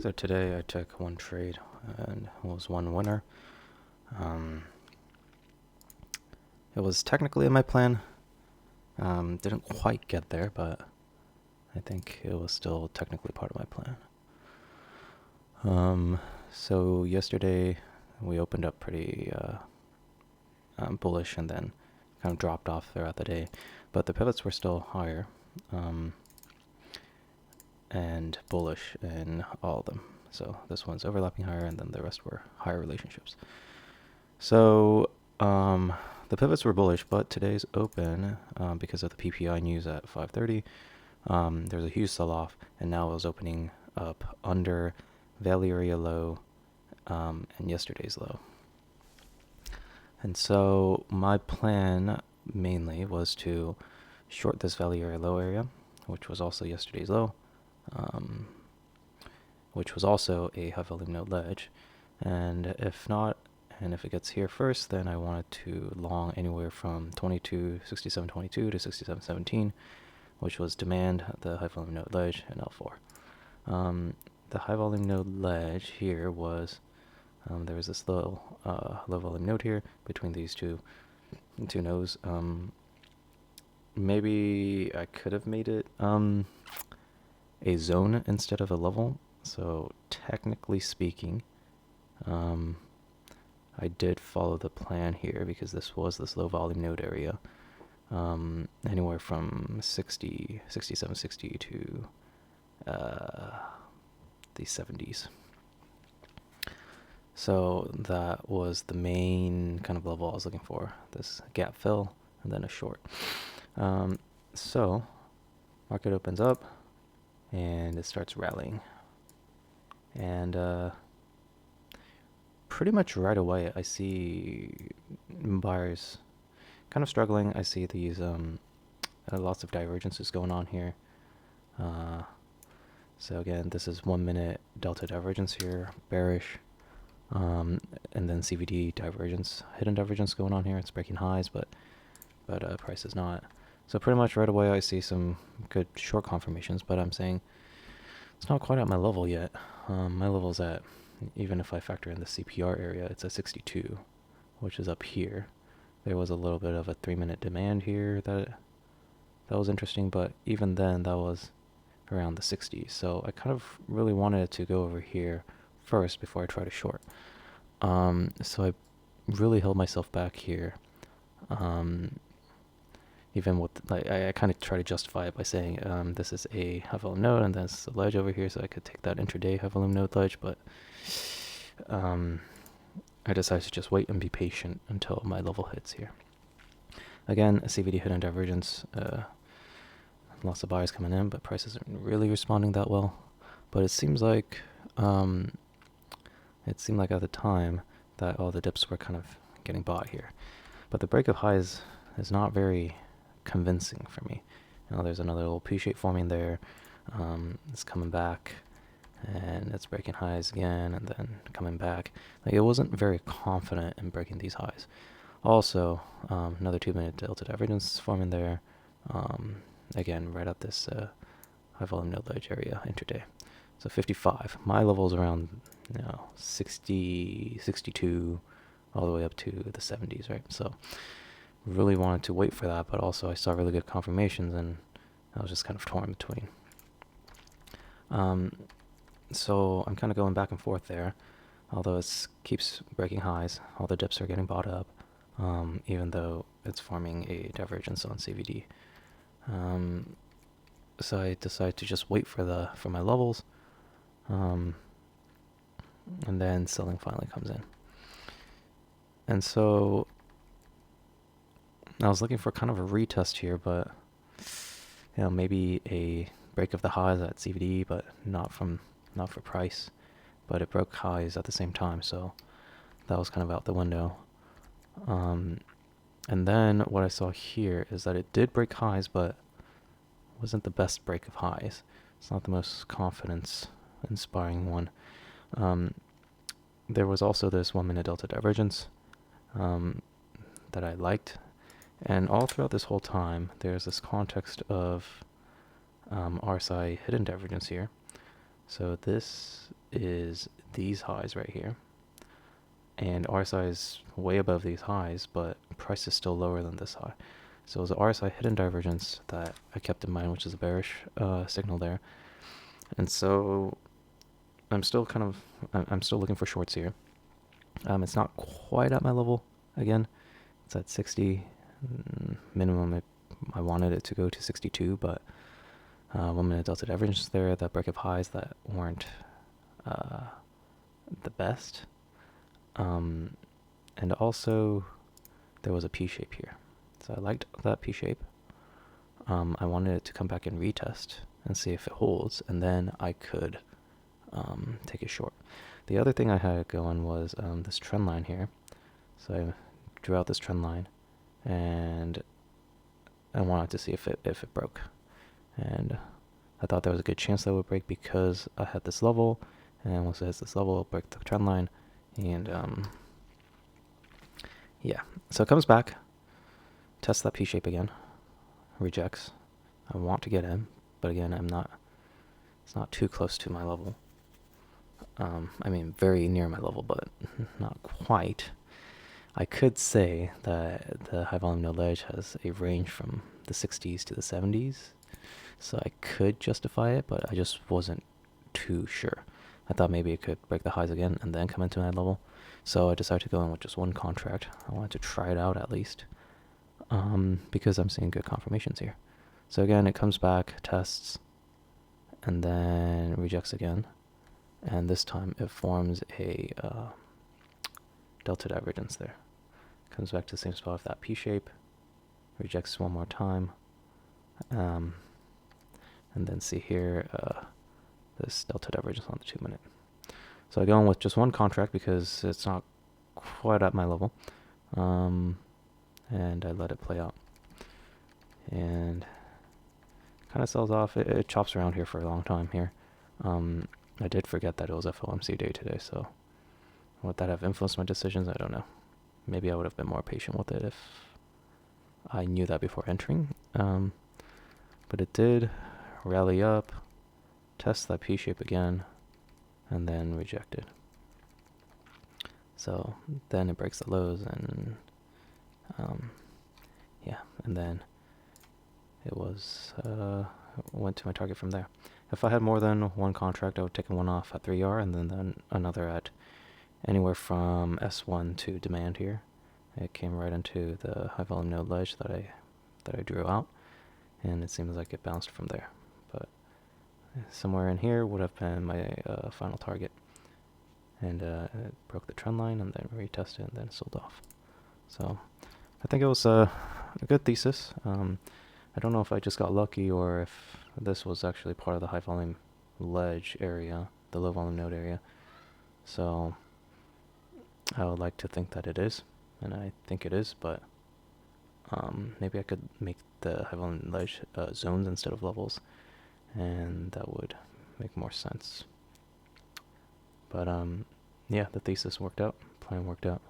So today I took one trade and was one winner. Um, it was technically in my plan. Didn't quite get there, but I think it was still technically part of my plan. So yesterday we opened up pretty bullish and then kind of dropped off throughout the day, but the pivots were still higher and bullish in all of them. So this one's overlapping higher, and then the rest were higher relationships. So the pivots were bullish, but today's open, because of the PPI news at 5:30, there's a huge sell-off, and now it was opening up under Valley area low and yesterday's low. And so my plan mainly was to short this Valley area low area, which was also yesterday's low, which was also a high volume node ledge. And if not, and if it gets here first, then I wanted to long anywhere from 67.22 to 67.17, which was demand, the high volume node ledge, and L4. The high volume node ledge here was, there was this low volume node here between these two nodes. Maybe I could have made it a zone instead of a level. So technically speaking, I did follow the plan here because this was this low volume node area, anywhere from 67, 60 to the 70s. So that was the main kind of level I was looking for, this gap fill and then a short. So market opens up and it starts rallying, and pretty much right away I see buyers kind of struggling. I see these lots of divergences going on here. So again, this is 1 minute delta divergence here, bearish, and then CVD divergence, hidden divergence going on here. It's breaking highs, but price is not. So pretty much right away I see some good short confirmations, but I'm saying it's not quite at my level yet. My level's at, even if I factor in the CPR area, it's at 62, which is up here. There was a little bit of a 3-minute demand here that was interesting, but even then that was around the 60s. So I kind of really wanted it to go over here first before I try to short. So I really held myself back here. Even with, like, I kind of try to justify it by saying this is a high volume node and there's a ledge over here, so I could take that intraday high volume node ledge, but I decided to just wait and be patient until my level hits here. Again, a CVD hidden divergence, lots of buyers coming in, but price isn't really responding that well. But it seems like at the time that all the dips were kind of getting bought here. But the break of highs is not very convincing for me. There's another little P shape forming there. It's coming back and it's breaking highs again and then coming back. Like, it wasn't very confident in breaking these highs. Also, another 2-minute delta divergence forming there. Again, right at this high volume node ledge area intraday. So 55. My level is around 60, 62, all the way up to the 70s, right? So really wanted to wait for that, but also I saw really good confirmations and I was just kind of torn between. So I'm kind of going back and forth there, although it keeps breaking highs. All the dips are getting bought up, even though it's forming a divergence on CVD. So I decided to just wait for my levels, and then selling finally comes in. And so I was looking for kind of a retest here, but maybe a break of the highs at CVD, but not for price. But it broke highs at the same time, so that was kind of out the window. And then what I saw here is that it did break highs, but wasn't the best break of highs. It's not the most confidence-inspiring one. There was also this 1-minute delta divergence that I liked. And all throughout this whole time, there's this context of RSI hidden divergence here. So this is these highs right here, and RSI is way above these highs, but price is still lower than this high. So it was the RSI hidden divergence that I kept in mind, which is a bearish signal there. And so I'm still I'm still looking for shorts here. It's not quite at my level again. It's at 60 minimum. I wanted it to go to 62, but 1 minute delta divergence there, that break of highs that weren't the best. And also there was a P shape here. So I liked that P shape. I wanted it to come back and retest and see if it holds, and then I could take a short. The other thing I had going was this trend line here. So I drew out this trend line, and I wanted to see if it broke. And I thought there was a good chance that it would break because I had this level, and once it hits this level, it'll break the trend line. And yeah, so it comes back, tests that P shape again, rejects. I want to get in, but again, it's not too close to my level. I mean, very near my level, but not quite. I could say that the high volume node ledge has a range from the 60s to the 70s, so I could justify it, but I just wasn't too sure. I thought maybe it could break the highs again and then come into my level, so I decided to go in with just one contract. I wanted to try it out at least, because I'm seeing good confirmations here. So again, it comes back, tests, and then rejects again. And this time it forms a delta divergence there. Comes back to the same spot of that P shape, rejects one more time, and then see here this delta divergence on the 2 minute. So I go in with just one contract because it's not quite at my level, and I let it play out. And kind of sells off. It chops around here for a long time here. I did forget that it was FOMC day today, so would that have influenced my decisions? I don't know. Maybe I would have been more patient with it if I knew that before entering. But it did rally up, test that P shape again, and then reject it. So then it breaks the lows, and yeah, and then it went to my target from there. If I had more than one contract, I would take one off at 3R and then another at anywhere from S1 to demand here. It came right into the high volume node ledge that I drew out, and it seems like it bounced from there. But somewhere in here would have been my final target. And it broke the trend line and then retested and then sold off. So I think it was a good thesis. I don't know if I just got lucky or if this was actually part of the high volume ledge area, the low volume node area. So I would like to think that it is, and I think it is, but maybe I could make the high volume ledge zones instead of levels, and that would make more sense. But yeah, the thesis worked out, plan worked out.